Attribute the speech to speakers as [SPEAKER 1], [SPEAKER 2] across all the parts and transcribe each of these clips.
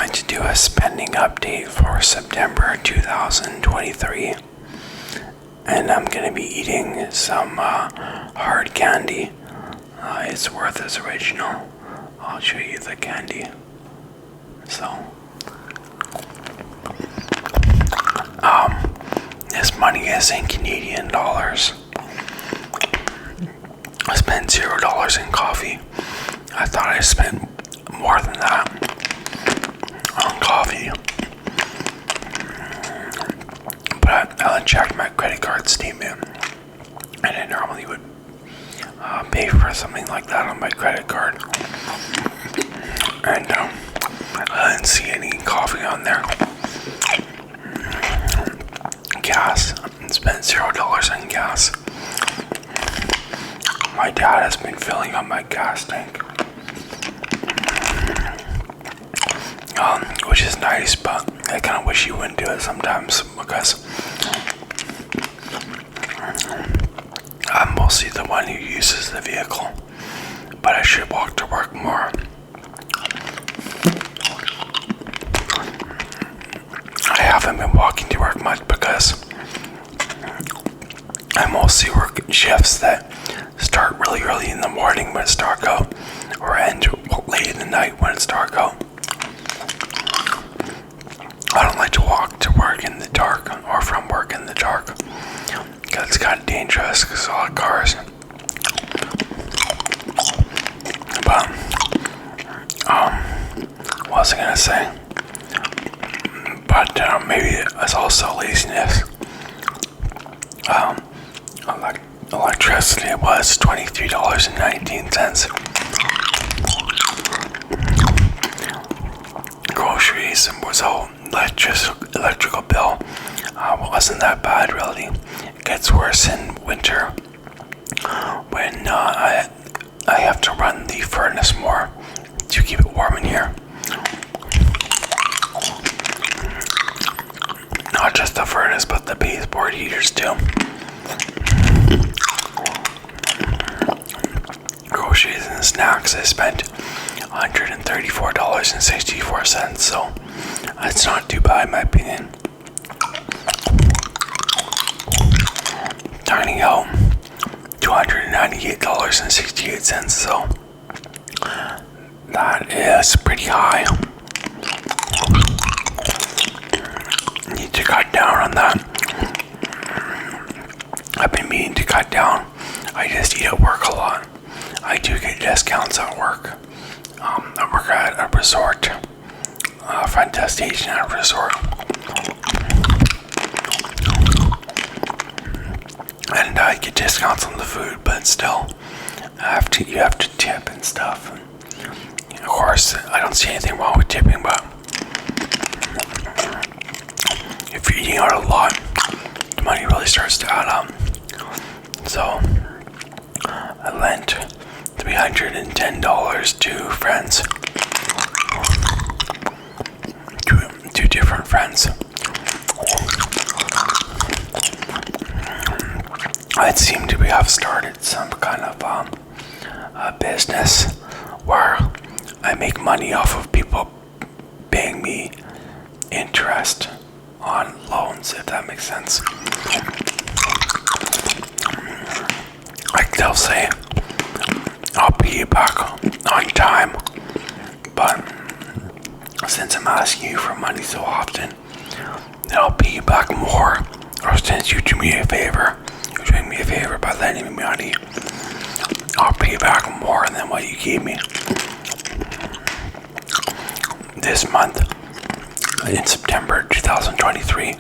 [SPEAKER 1] going to do a spending update for September 2023, and I'm going to be eating some hard candy. It's Werther's Original. I'll show you the candy. This money is in Canadian dollars. I spent $0 in coffee. I thought I spent more than that on coffee. But I checked my credit card statement, and I normally would pay for something like that on my credit card. And I didn't see any coffee on there. Gas. I spent $0 on gas. My dad has been filling up my gas tank. Which is nice, but I kind of wish he wouldn't do it sometimes because I'm mostly the one who uses the vehicle, but I should walk to work more. I haven't been walking to work much because I mostly work shifts that start really early in the morning when it's dark out, or end late in the night when it's dark out. I don't like to walk to work in the dark or from work in the dark because it's kind of dangerous because there's a lot of cars. But what was I gonna say? But maybe it's also laziness. Electricity was $23.19. Groceries was all electrical bill. Wasn't that bad really. It gets worse in winter when I have to run the furnace more to keep it warm in here. Not just the furnace, but the baseboard heaters too. Groceries and snacks, I spent $134.64, so that's not too bad in my opinion. Dining out, $298.68, so that is pretty high. Need to cut down on that. I've been meaning to cut down. I just eat at work a lot. I do get discounts at work. I work at a resort, front desk station at a resort. And I get discounts on the food, but still, you have to tip and stuff. And of course, I don't see anything wrong with tipping, but if you're eating out a lot, the money really starts to add up. So I lent $310 to friends, two different friends. It seemed to have started some kind of a business where I make money off of people paying me interest on loans, if that makes sense. Like they'll say, I'll pay you back on time, but since I'm asking you for money so often, then I'll pay you back more. Or since you do me a favor, you're doing me a favor by lending me money, I'll pay you back more than what you gave me. This month, in September 2023,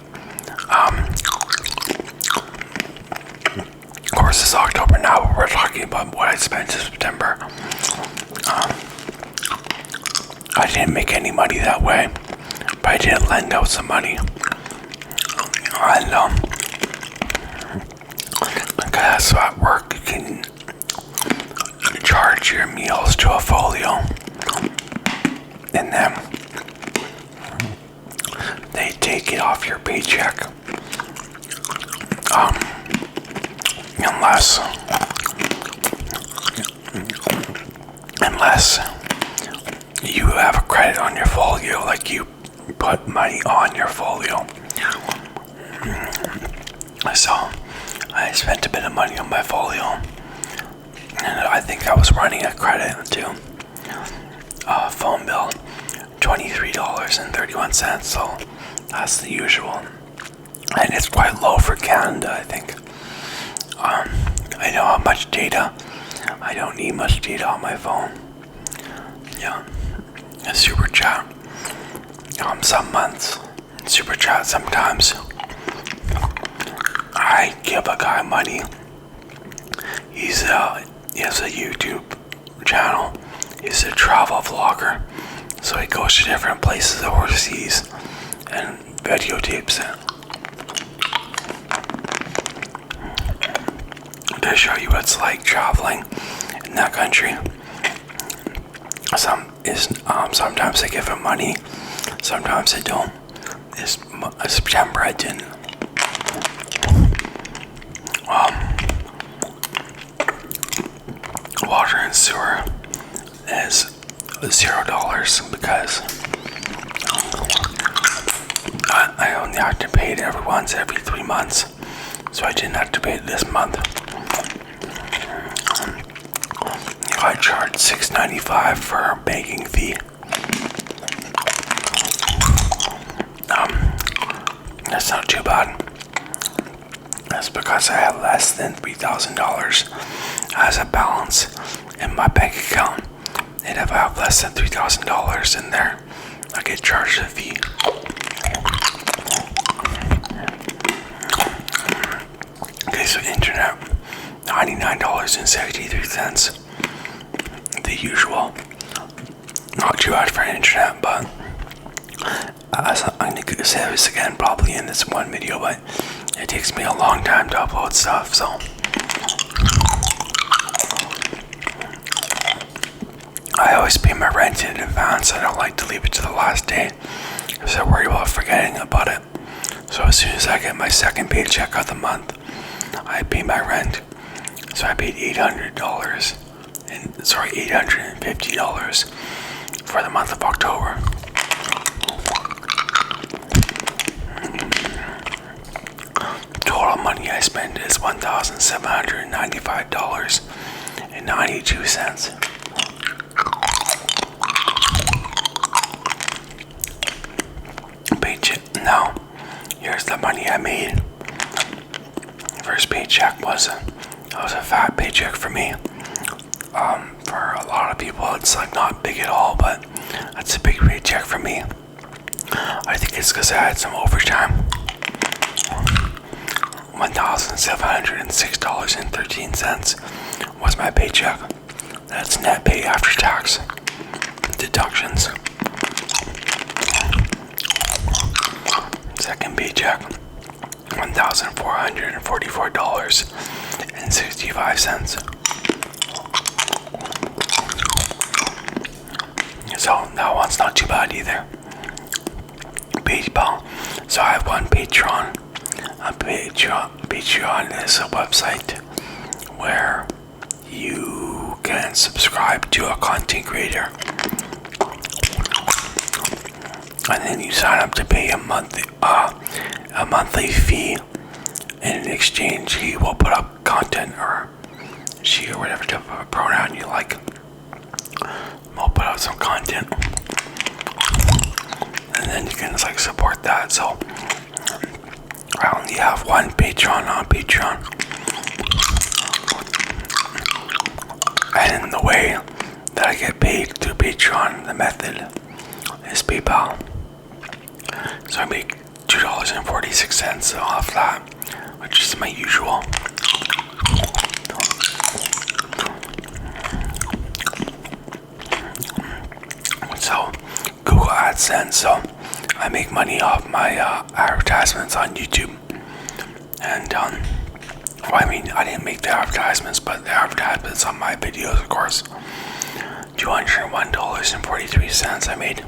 [SPEAKER 1] of course it's October now, but we're talking about what I spent in September. I didn't make any money that way, but I did lend out some money. And so at work you can charge your meals to a folio, and then they take it off your paycheck. Unless you have a credit on your folio, like you put money on your folio. So I spent a bit of money on my folio, and I think I was running a credit to phone bill, $23.31. So that's the usual, and it's quite low for Canada, I think. I know how much data. I don't need much data on my phone. Yeah, a super chat. Some months, super chat sometimes. I give a guy money. He has a YouTube channel. He's a travel vlogger, so he goes to different places overseas and videotapes it to show you what it's like traveling in that country. Sometimes I give him money, sometimes I don't. This September I didn't. Water and sewer is $0 because I only have to pay it every 3 months, so I didn't have to pay it this month. I charged $6.95 for a banking fee. That's not too bad. That's because I have less than $3,000 as a balance in my bank account. And if I have less than $3,000 in there, I get charged a fee. Okay, so internet, $99.63. The usual. Not too bad for internet, but I'm going to say this again probably in this one video, but it takes me a long time to upload stuff, so I always pay my rent in advance. I don't like to leave it to the last day because I worry about forgetting about it. So as soon as I get my second paycheck of the month, I pay my rent. So I paid $850 for the month of October. Total money I spent is $1,795.92. Paycheck. Now, here's the money I made. First paycheck was a fat paycheck for me. For a lot of people, it's like not big at all, but that's a big paycheck for me. I think it's because I had some overtime. $1,706.13 was my paycheck. That's net pay after tax deductions. Second paycheck, $1,444.65. So that one's not too bad either. PayPal. So I have one Patreon. Patreon is a website where you can subscribe to a content creator, and then you sign up to pay a monthly fee. And in exchange, he will put up content, or she, or whatever type of a pronoun you like. We'll put out some content, and then you can like support that. So I only have one Patreon on Patreon, and the way that I get paid through Patreon, the method is PayPal. So I make $2.46 off that, which is my usual. So Google AdSense. So I make money off my advertisements on YouTube. And I didn't make the advertisements, but the advertisements on my videos, of course. $201.43 I made.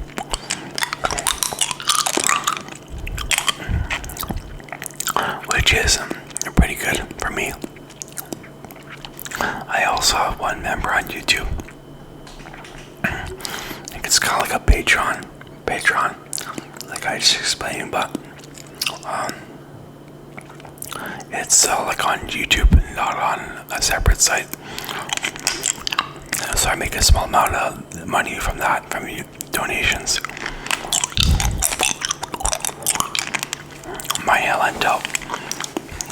[SPEAKER 1] Which is pretty good for me. I also have one member on YouTube. I think it's kind of like a Patreon, like I just explained, but it's like on YouTube, not on a separate site. So I make a small amount of money from that, from donations. Money I lent out.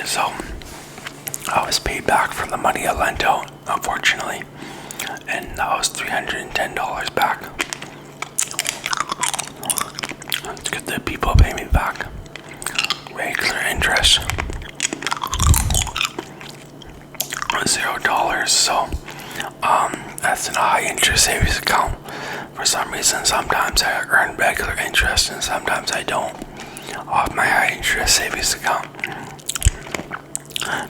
[SPEAKER 1] So I was paid back for the money I lent out, unfortunately, and that was $310 back. It's good that people pay me back. Regular interest, $0. So that's in a high interest savings account. For some reason, sometimes I earn regular interest and sometimes I don't off my high interest savings account.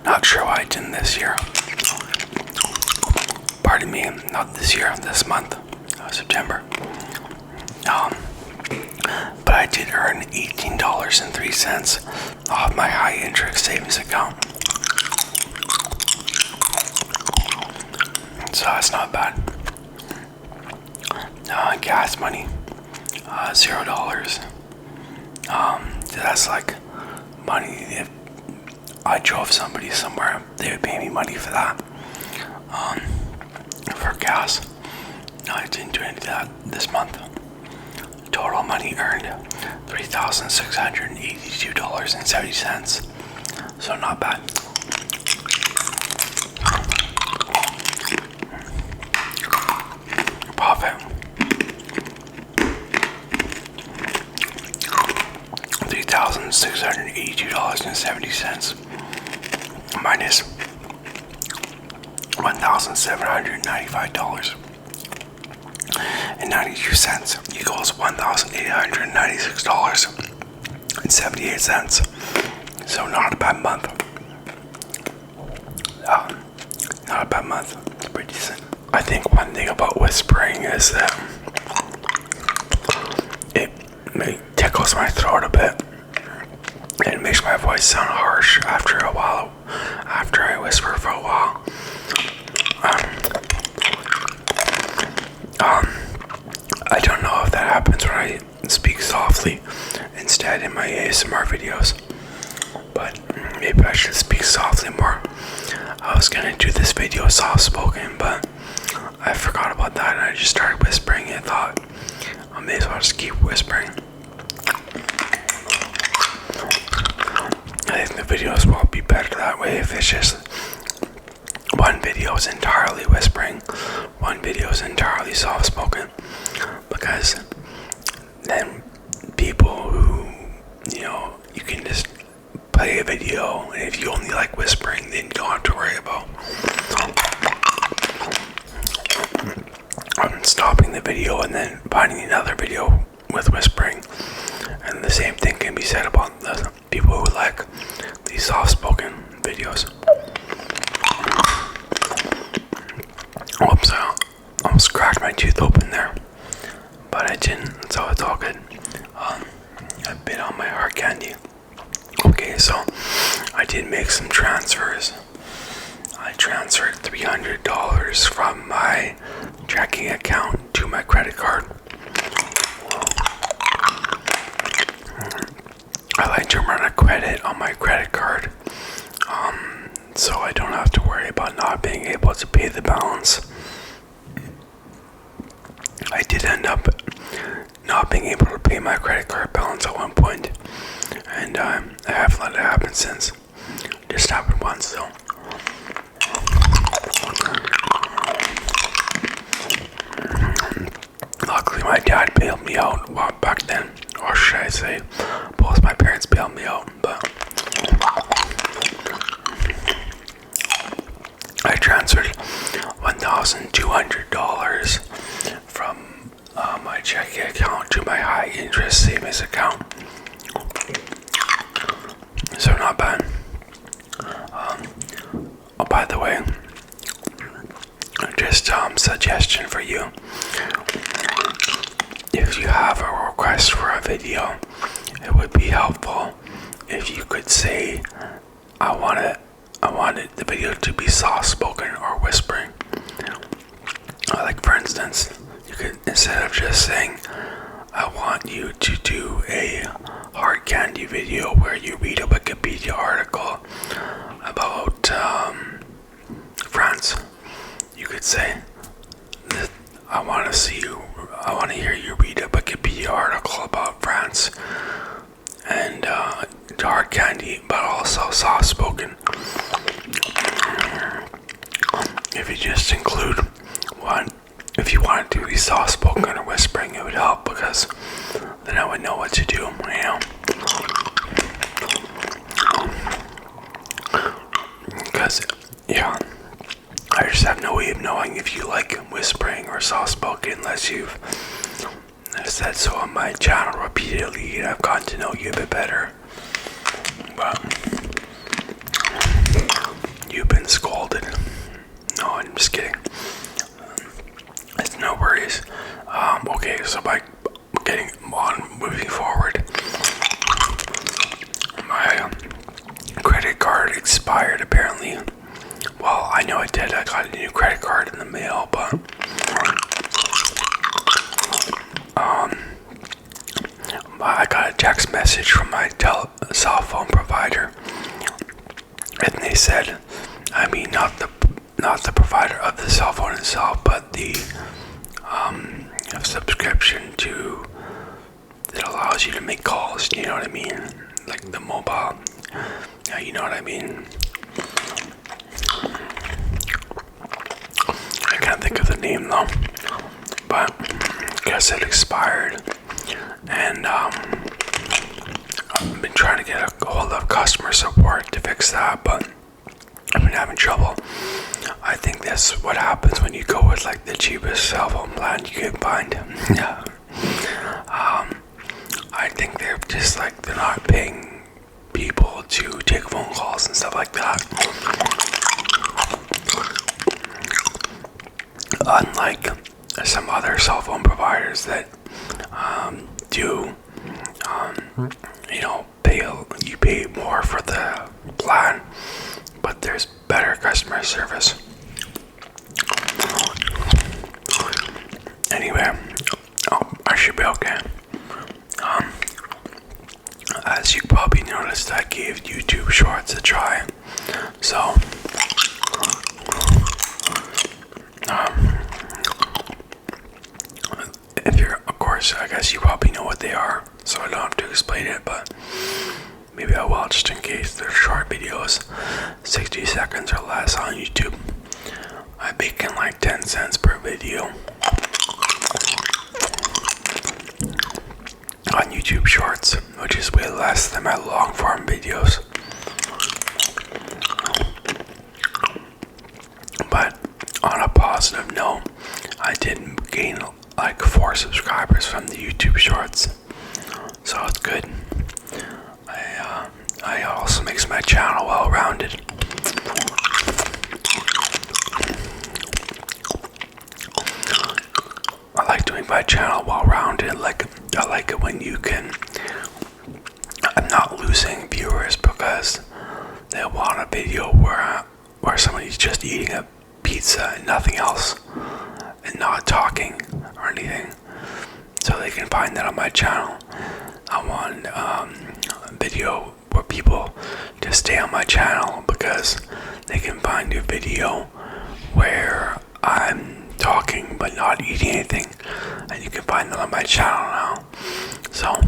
[SPEAKER 1] Not sure why I didn't this year. Pardon me, not this year, this month, September. But I did earn $18.03 off my high interest savings account. So that's not bad. Gas money, $0. That's like money. If I drove somebody somewhere, they would pay me money for that. For gas. No, I didn't do any of that this month. Total money earned $3,682.70. So not bad. Profit $3,682.70 minus $1,795.92 equals $1,896.78. So not a bad month. Not a bad month. It's pretty decent. I think one thing about whispering is that it tickles my throat a bit. And it makes my voice sound harsh after a while. After I whisper for a while. I don't know if that happens when I speak softly instead in my ASMR videos. But maybe I should speak softly more. I was gonna do this video soft spoken, but I forgot about that and I just started whispering and thought I may as well just keep whispering. I think the videos will be better that way if it's just one video is entirely whispering, one video is entirely soft spoken, because then people who, you can just play a video, and if you only like whispering, then you don't have to worry about stopping the video and then finding another video with whispering. And the same thing can be said about the people who like these soft-spoken videos. Whoops, I almost cracked my tooth open there, but I didn't, so it's all good. I bit on my hard candy. Okay, so I did make some transfers. I transferred $300 from my checking account to my credit card. I like to run a credit on my credit card, so I don't have to worry about not being able to pay the balance. I did end up not being able to pay my credit card balance at one point, and I haven't let it happen since. It just happened once though. Luckily my dad bailed me out back then, or should I say both my parents bailed me out, but I transferred $1,200 from my checking account to my high interest savings account. So not bad. Oh, by the way, just suggestion for you. If you have a request for a video, it would be helpful if you could say, I wanted the video to be soft spoken or whispering. Like for instance, you could, instead of just saying, I want you to do a hard candy video where you read a Wikipedia article about France, you could say, I want to hear you read a Wikipedia article about France, and hard candy, but also soft spoken. If you just include one, if you want to do soft spoken or whispering, it would help, because then I would know what to do, Because, I just have no way of knowing if you like whispering or soft spoken unless you've said so on my channel repeatedly and I've gotten to know you a bit better. But you've been scolded. No, I'm just kidding. It's no worries. Okay, so by moving forward, my credit card expired apparently. Well, I know it did. I got a new credit card in the mail, but I got a text message from my cell phone provider, and they said, not the provider of the cell phone itself, but the subscription to that allows you to make calls. You know what I mean? Like the mobile. Yeah, you know what I mean. I can't think of the name though, but I guess it expired, and I've been trying to get a hold of customer support to fix that, but I've been having trouble. I think that's what happens when you go with like the cheapest cell phone plan you can find. Yeah. I think they're just like, they're not paying people to take phone calls and stuff like that. Unlike some other cell phone providers that do, you pay more for the plan, but there's better customer service. Anyway, I should be okay. As you probably noticed, I gave YouTube Shorts a try. So, if you're, of course, I guess you probably know what they are, so I don't have to explain it, but maybe I will just in case. They're short videos, 60 seconds or less on YouTube. I bake in like 10 cents per video on YouTube Shorts, which is way less than my long form videos. But on a positive note, I did gain like 4 subscribers from the YouTube Shorts, so it's good. I also makes my channel well-rounded. I like doing my channel well-rounded. I like it when I'm not losing viewers because they want a video where somebody's just eating a pizza and nothing else and not talking or anything, so they can find that on my channel. I want a video where people just stay on my channel because they can find a video where I'm talking but not eating anything, and you can find that on my channel now. So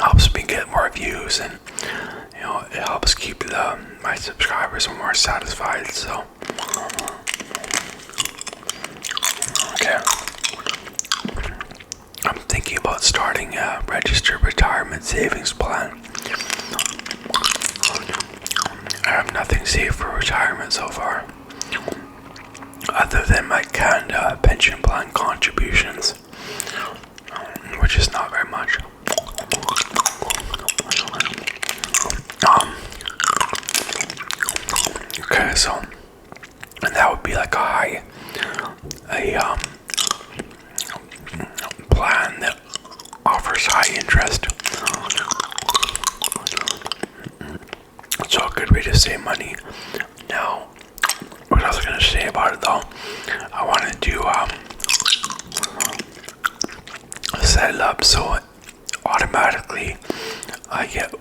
[SPEAKER 1] helps me get more views, and it helps keep my subscribers more satisfied. So okay, I'm thinking about starting a registered retirement savings plan. I have nothing saved for retirement so far, other than my Canada pension plan contributions, which is not very much. Okay, so, and that would be like a plan that offers high interest. So a good way to save money. Now, what I was going to today about it though. I wanted to set it up so automatically I get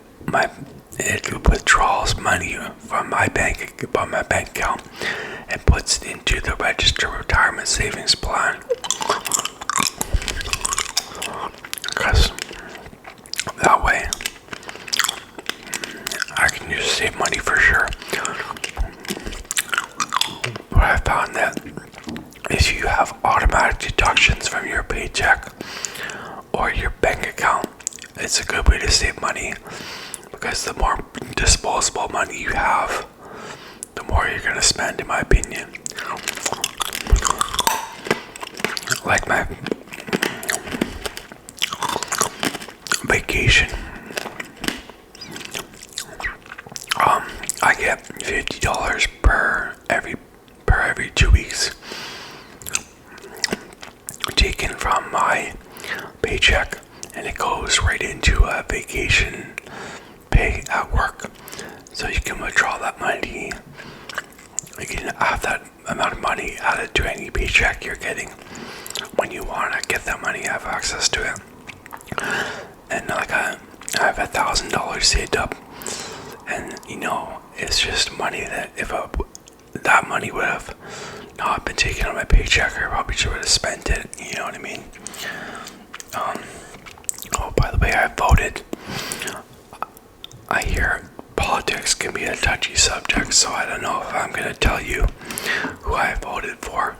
[SPEAKER 1] it withdraws money from my bank account and puts it into the registered retirement savings plan. Because that way I can just save money for sure. But I found that if you have automatic deductions from your paycheck or your bank account, it's a good way to save money, because the more disposable money you have, the more you're going to spend, in my opinion. Like my vacation, I get $50 per every 2 weeks taken from my paycheck, and it goes right into a vacation pay at work. So you can withdraw that money. You can have that amount of money added to any paycheck you're getting. When you want to get that money, you have access to it. And like I have $1,000 saved up, and it's just money that if that money would have not been taken on my paycheck, I probably should have spent it. You know what I mean? Oh, by the way, I voted. I hear politics can be a touchy subject, so I don't know if I'm going to tell you who I voted for.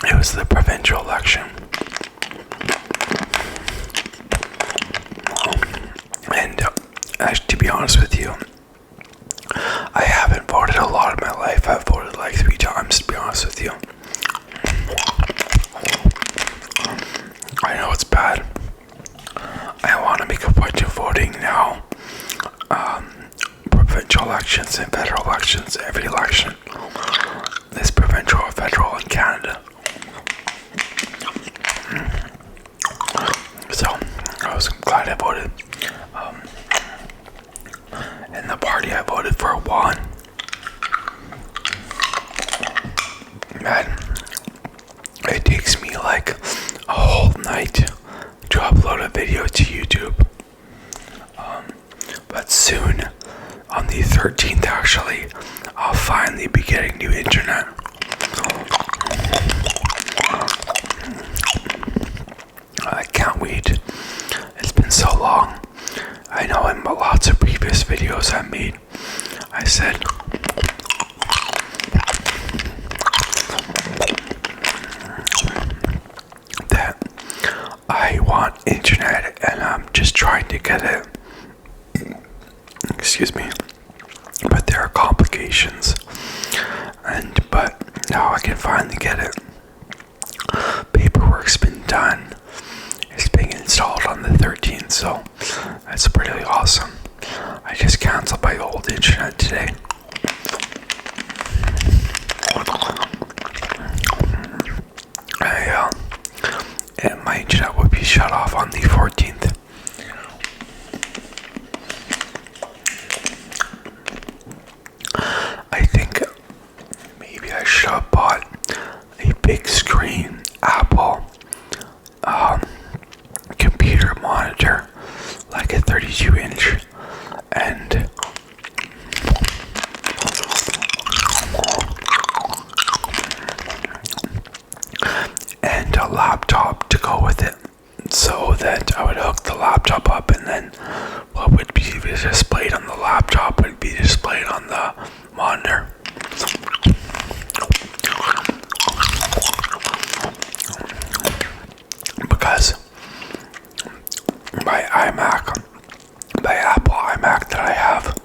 [SPEAKER 1] It was the provincial election. And to be honest with you, I haven't voted a lot in my life. I've voted like 3 times, to be honest with you. I know it's bad. I want to make a point of voting now. Provincial elections and federal elections, every election. There's provincial or federal in Canada. So, I was glad I voted. And the party I voted for won. Man, it takes me like a whole night to upload a video to YouTube. But soon, on the 13th actually, I'll finally be getting new internet. I can't wait. It's been so long. I know in lots of previous videos I made, I said that I want internet and I'm just trying to get it. Excuse me. But there are complications. But now I can finally get it. Paperwork's been done. It's being installed on the 13th, so that's pretty awesome. I just canceled my old internet today. And my internet would be shut off on the 14th. I think maybe I should have bought a big screen Apple computer monitor, like a 32-inch, and a laptop to go with it, so that I would hook the laptop up, and then what would be displayed on the laptop would be displayed on the monitor. Because my Apple iMac that I have,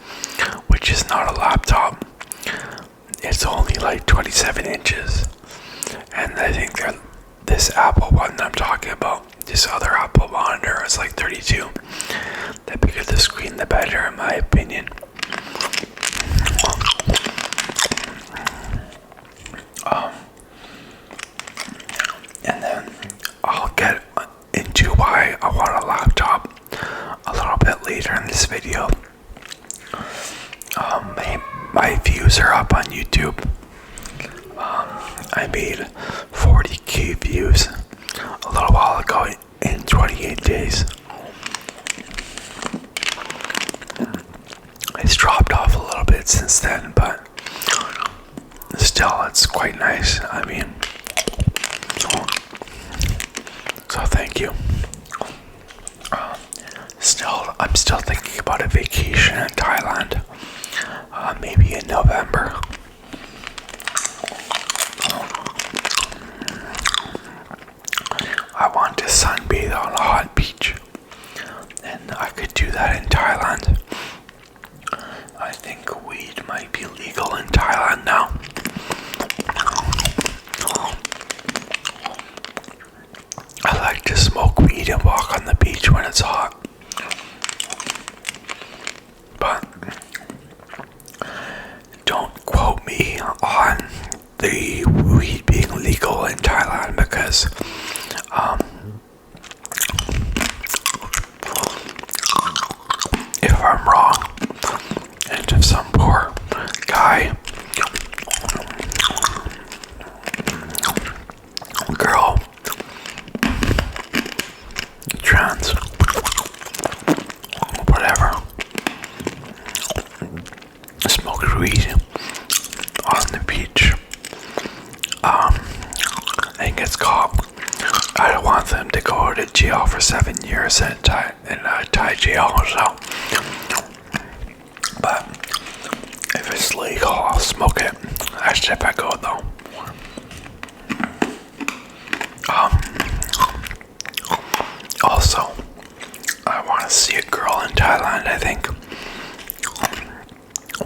[SPEAKER 1] which is not a laptop, it's only like 27 inches. And I think that this Apple one that I'm talking about, this other Apple monitor, is like 32. The bigger the screen, the better, in my opinion. And then I'll get into why I want a laptop a little bit later in this video. on YouTube. I made 40k views a little while ago in 28 days. It's dropped off a little bit since then, but still, it's quite nice. I mean, so thank you. I'm still thinking about a vacation in Thailand, maybe in November. I want to sunbathe on a hot beach, and I could do that in Thailand. I think weed might be legal in Thailand now. I like to smoke weed and walk on the beach when it's hot. But don't quote me on the weed being legal in Thailand because if I'm wrong, and if some poor guy, girl, trans, whatever, smoked weed on the beach, and gets caught, I don't want them to go to jail for 7 years in Thai jail. So, but if it's legal, I'll smoke it. That's if I go though. Also, I want to see a girl in Thailand. I think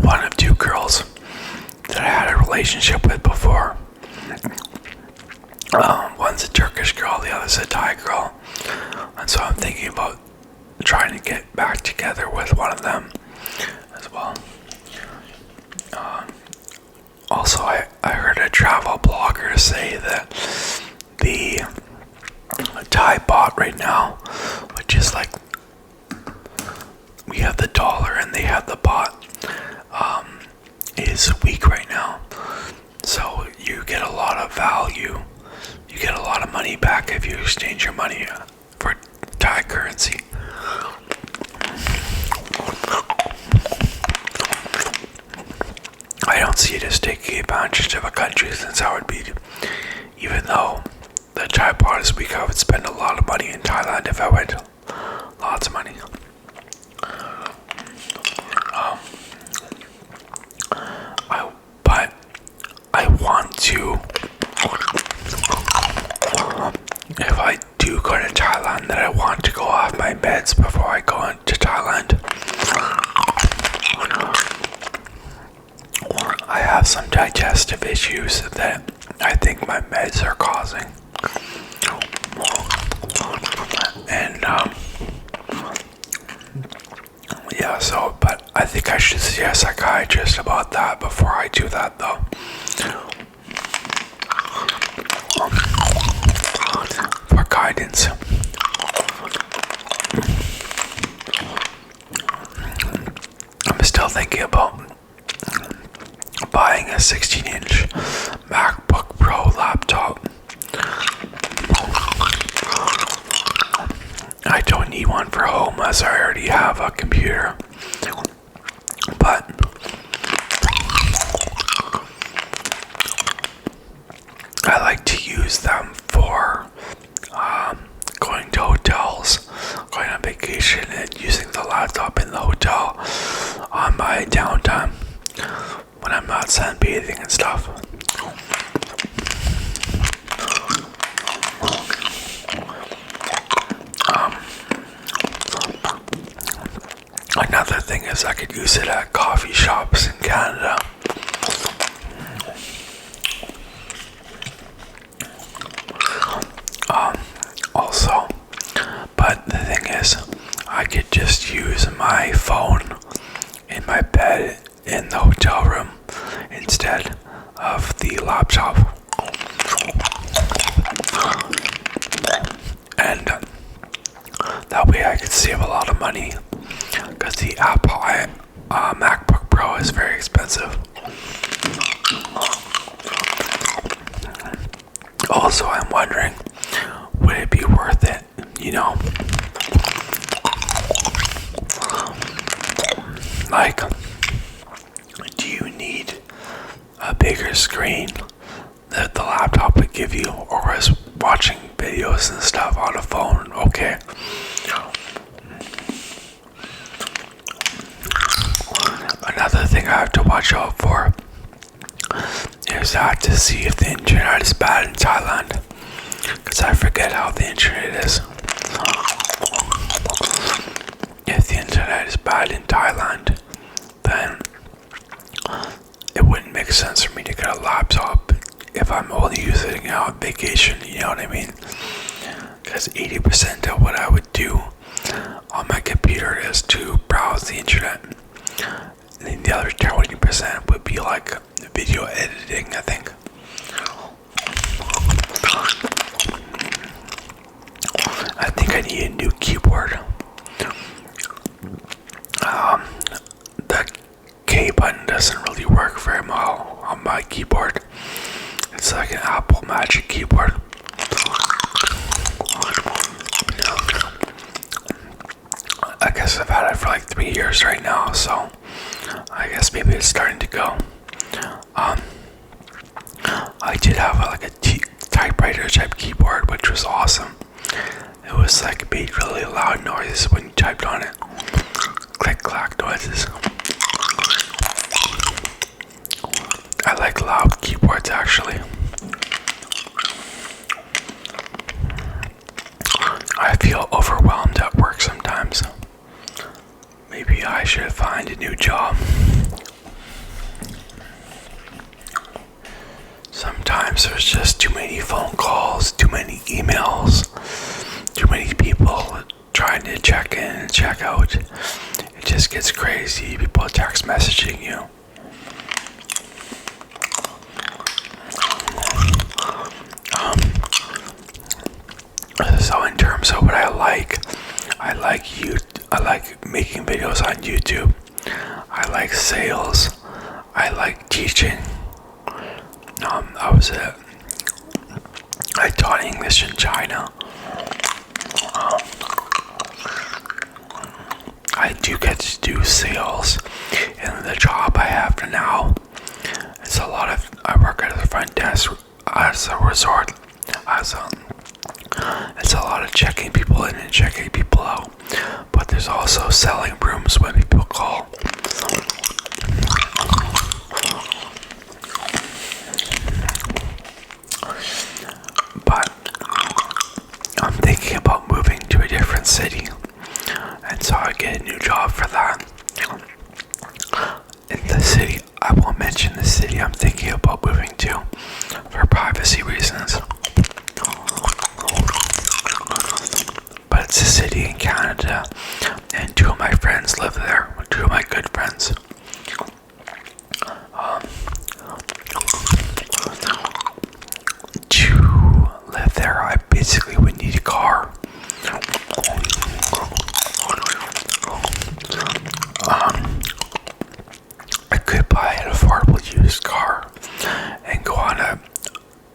[SPEAKER 1] one of two girls that I had a relationship with before. One's a Turkish girl, the other's a Thai girl, and so I'm thinking about trying to get back together with one of them as well. Also, I heard a travel blogger say that the Thai baht right now, which is like, we have the dollar and they have the baht, is weak right now. So you get a lot of value. You get a lot of money back if you exchange your money for Thai currency. I don't see it as taking advantage of a country, since I would be, even though the Thai baht is weak, I would spend a lot of money in Thailand if I went. Lots of money. But I want to, if I do go to Thailand, that I want to go off my meds before I go into Thailand. I have some digestive issues that I think my meds are causing. And yeah, so, but I think I should see a psychiatrist about that before I do that though. For guidance. I'm still thinking about buying a 16-inch MacBook Pro laptop. I don't need one for home as I already have a computer, but I like to use them for going to hotels, going on vacation, and using the laptop in the hotel on my downtime when I'm not sunbathing and stuff. Another thing is I could use it at coffee shops in Canada. Also, but the thing is, I could just use my phone in my bed in the hotel room instead of the laptop. And that way I could save a lot of money, because the Apple MacBook Pro is very expensive. Also, I'm wondering, would it be worth it, Like, do you need a bigger screen that the laptop would give you, or is watching videos and stuff on a phone okay? Another thing I have to watch out for is that to see if the internet is bad in Thailand, because I forget how the internet is. If the internet is bad in Thailand, then it wouldn't make sense for me to get a laptop if I'm only using it on vacation, you know what I mean? Because 80% of what I would do on my computer is to browse the internet. And the other 20% would be like video editing, I think. I think I need a new keyboard. The K button doesn't really work very well on my keyboard. It's like an Apple Magic keyboard. I guess I've had it for like 3 years right now, so I guess maybe it's starting to go. I did have like a typewriter type keyboard, which was awesome. It was like made really loud noises when you typed on it. Click clack noises. I like loud keyboards actually. I feel overwhelmed at work sometimes. Maybe I should find a new job. Sometimes there's just too many phone calls, too many emails, too many people trying to check in and check out. It just gets crazy. People text messaging you. So in terms of what I like making videos on YouTube. I like sales. I like teaching. I taught English in China. I do get to do sales, and the job I have now, I work at the front desk as a resort, it's a lot of checking people in and checking people out, but there's also selling rooms when people call. But I'm thinking about moving to a different city, and so I get a new job for that. In the city, I won't mention the city I'm thinking about moving to for privacy reasons. But it's a city in Canada, and two of my friends live there, two of my good friends. To live there, I basically would need a car. I could buy an affordable used car and go on a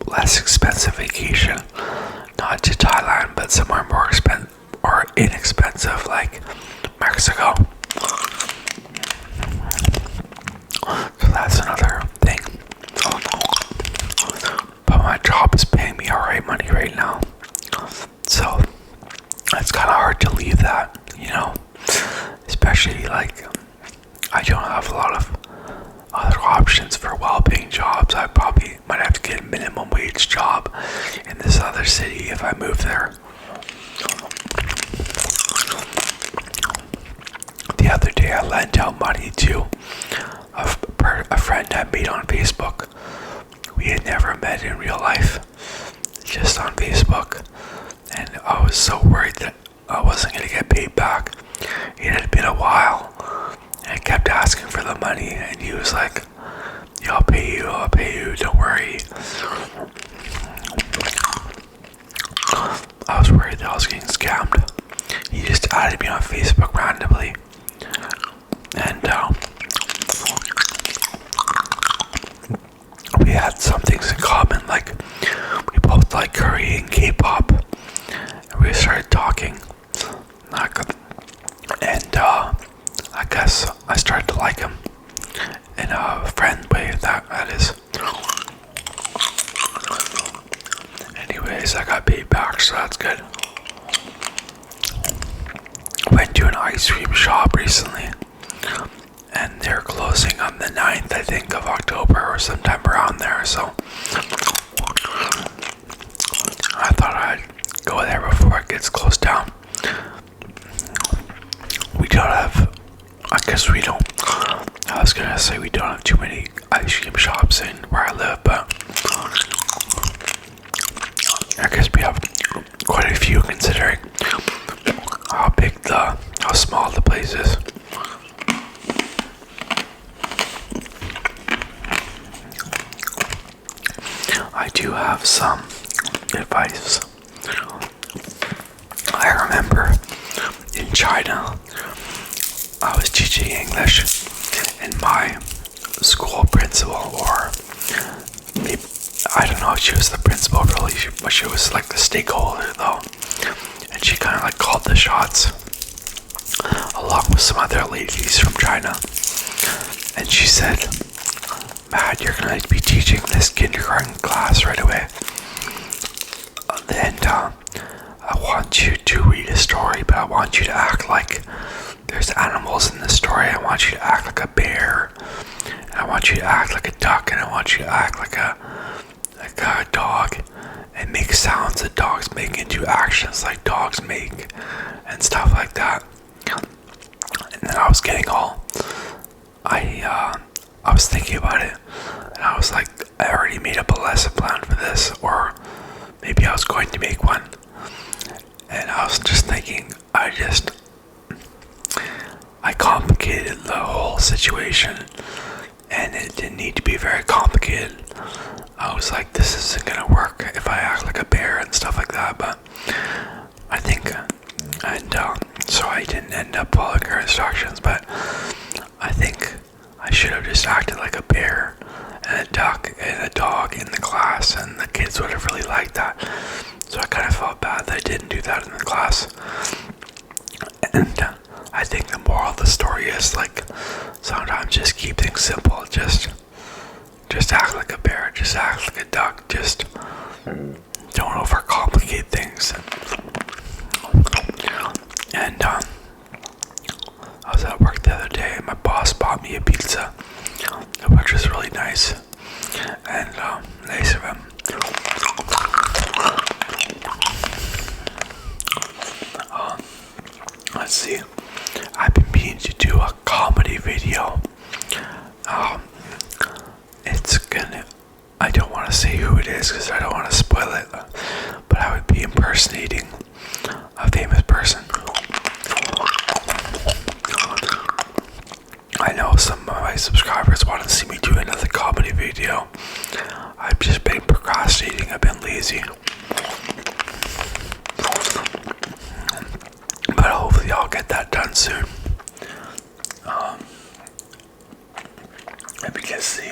[SPEAKER 1] less expensive vacation, not to Thailand, but somewhere more expensive or inexpensive, like Mexico. So that's another thing. But my job is paying me alright money right now, so it's kind of hard to leave that, especially like I don't have a lot of other options for well-paying jobs. I probably might have to get a minimum wage job in this other city if I move there. The other day I lent out money to a friend I made on Facebook. We had never met in real life, just on Facebook, and I was so worried that I wasn't going to get paid back. It had been a while, and I kept asking for the money, and he was like, yeah, I'll pay you, don't worry. I was worried that I was getting scammed. He just added me on Facebook randomly, and had some things in common, like we both like Korean K-pop, and we started talking, and I guess I started to like him in a friend way, that is. Anyways, I got paid back, so that's good. Went to an ice cream shop recently, and they're closing on the 9th, I think, of October or sometime around there, so I thought I'd go there before it gets closed down. We don't have, I guess we don't, I was gonna say we don't have too many ice cream shops in where I live, but I guess we have quite a few considering how small the place is. I do have some advice. I remember in China, I was teaching English, and my school principal, or maybe, I don't know if she was the principal really, but she was like the stakeholder though, and she kind of like called the shots along with some other ladies from China, and she said, Matt, you're gonna be teaching this kindergarten class right away, and I want you to read a story, but I want you to act like there's animals in the story. I want you to act like a bear, and I want you to act like a duck, and I want you to act like a dog, and make sounds that dogs make into actions like dogs make, and stuff like that. And then I was getting all, I was thinking about it, and I was like, I already made up a lesson plan for this, or maybe I was going to make one, and I was just thinking, I complicated the whole situation, and it didn't need to be very complicated. I was like, this isn't gonna work if I act like a bear and stuff like that, but I think, and so I didn't end up following her instructions, but I think I should have just acted like a bear and a duck and a dog in the class, and the kids would have really liked that. So I kind of felt bad that I didn't do that in the class. And I think the moral of the story is, like, sometimes just keep things simple. Just act like a bear. Just act like a duck. Just don't overcomplicate things. And I was at work the other day, and my boss bought me a pizza, which was really nice, and nice of him. Let's see, I've been meaning to do a comedy video. I don't want to say who it is because I don't want to spoil it, but I would be impersonating a famous person. I know some of my subscribers want to see me do another comedy video. I've just been procrastinating, I've been lazy. But hopefully I'll get that done soon. Because see,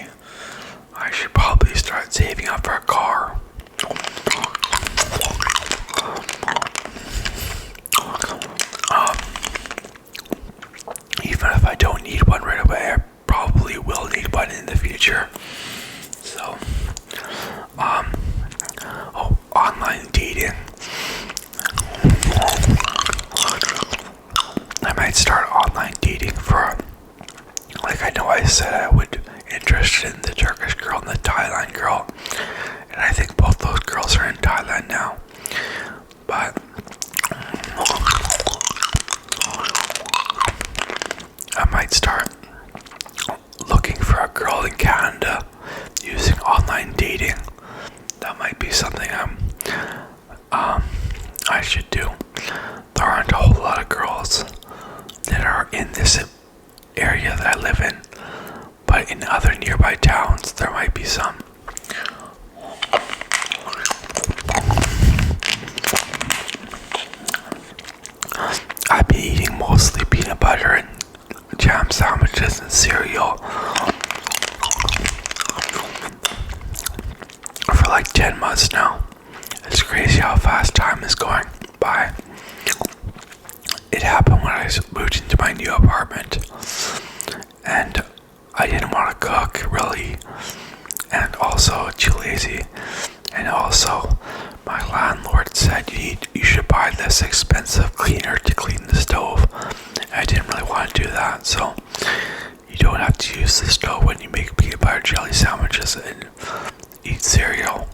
[SPEAKER 1] I should probably start saving up for a car. Even if I don't need one right away, I probably will need one in the future. So, online dating. I might start online dating for, like, I know I said I would interested in the Turkish girl and the Thailand girl, and I think both those girls are in Thailand now, but I might start looking for a girl in Canada using online dating. That might be something I should do. There aren't a whole lot of girls that are in this area that I live in, but in other nearby towns there might be some. I've been eating mostly peanut butter and jam sandwiches and cereal. like 10 months now. It's crazy how fast time is going by. It happened when I moved into my new apartment, and I didn't want to cook really, and also too lazy, and also my landlord said you should buy this expensive cleaner to clean the stove. And I didn't really want to do that, so you don't have to use the stove when you make peanut butter jelly sandwiches and eat cereal.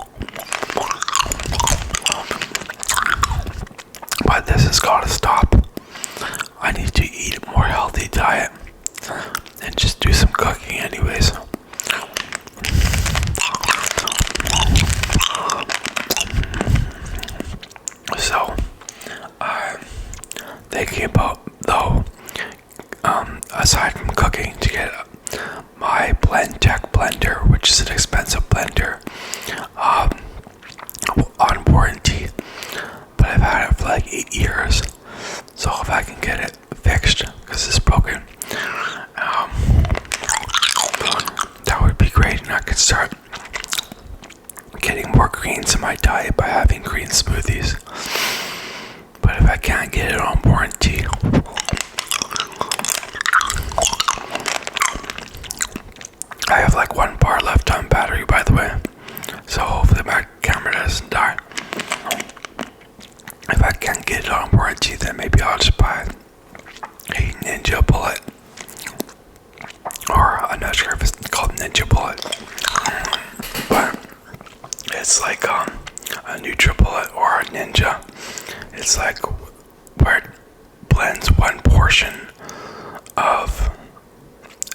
[SPEAKER 1] But this has got to stop. I need to eat a more healthy diet and just do some cooking anyways. So, thinking about though, aside from cooking, to get my Blendtec blender, which is an expensive blender, on warranty, but I've had it for like 8 years. So if I can get it fixed, because it's broken, that would be great, and I could start getting more greens in my diet by having green smoothies. But if I can't get it on warranty, I have like 1 bar left on battery, by the way, so hopefully my camera doesn't die. If I can't get it on warranty, then maybe I'll just buy a Ninja Bullet, or I'm not sure if it's called Ninja Bullet, but it's like a NutriBullet or a Ninja. It's like where it blends 1 portion of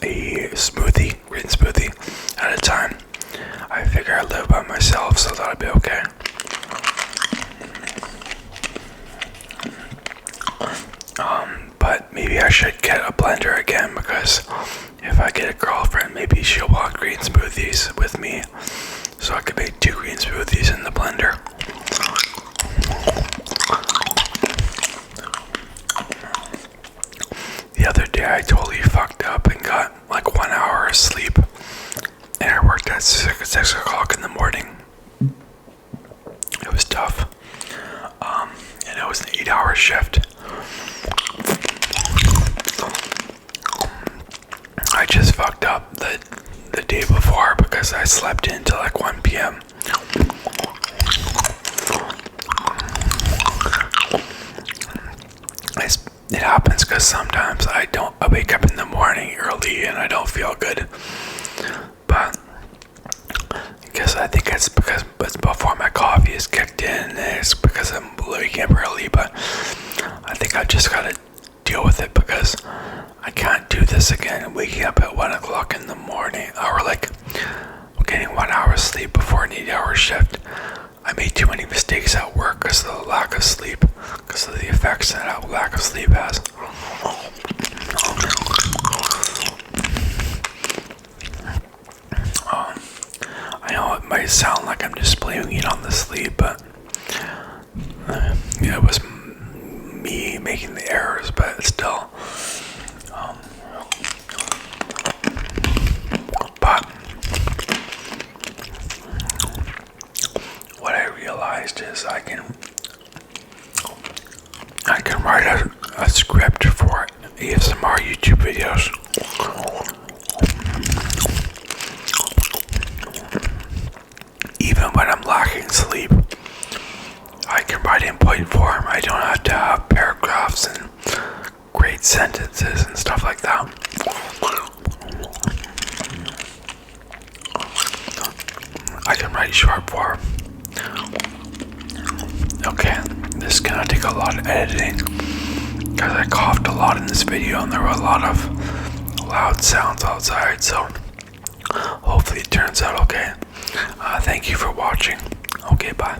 [SPEAKER 1] a smoothie, green smoothie, at a time. I figure I live by myself, so that'll be okay. But maybe I should get a blender again, because if I get a girlfriend, maybe she'll want green smoothies with me, so I could make 2 green smoothies in the blender. The other day I totally fucked up and got like 1 hour of sleep, and I worked at 6 o'clock in the morning. It was tough, and it was an 8-hour shift. I just fucked up the day before because I slept in till like 1 p.m. It happens because sometimes I wake up in the morning early and I don't feel good. But I think it's because it's before my coffee is kicked in, and it's because I'm waking up early. But I think I just gotta deal with it, because I can't do this again, waking up at 1 o'clock in the morning, or like getting 1 hour sleep before an 8-hour shift. I made too many mistakes at work because of the lack of sleep, because of the effects that lack of sleep has. I know it might sound like I'm just blaming it on the sleep, but it was me making the errors, but still. But what I realized is I can write a script for ASMR YouTube videos. Even when I'm lacking sleep, I can write in point form. I don't have to have paragraphs and great sentences and stuff like that. I can write short form. Okay, this is gonna take a lot of editing, because I coughed a lot in this video and there were a lot of loud sounds outside, so hopefully it turns out okay. Thank you for watching. Okay, bye.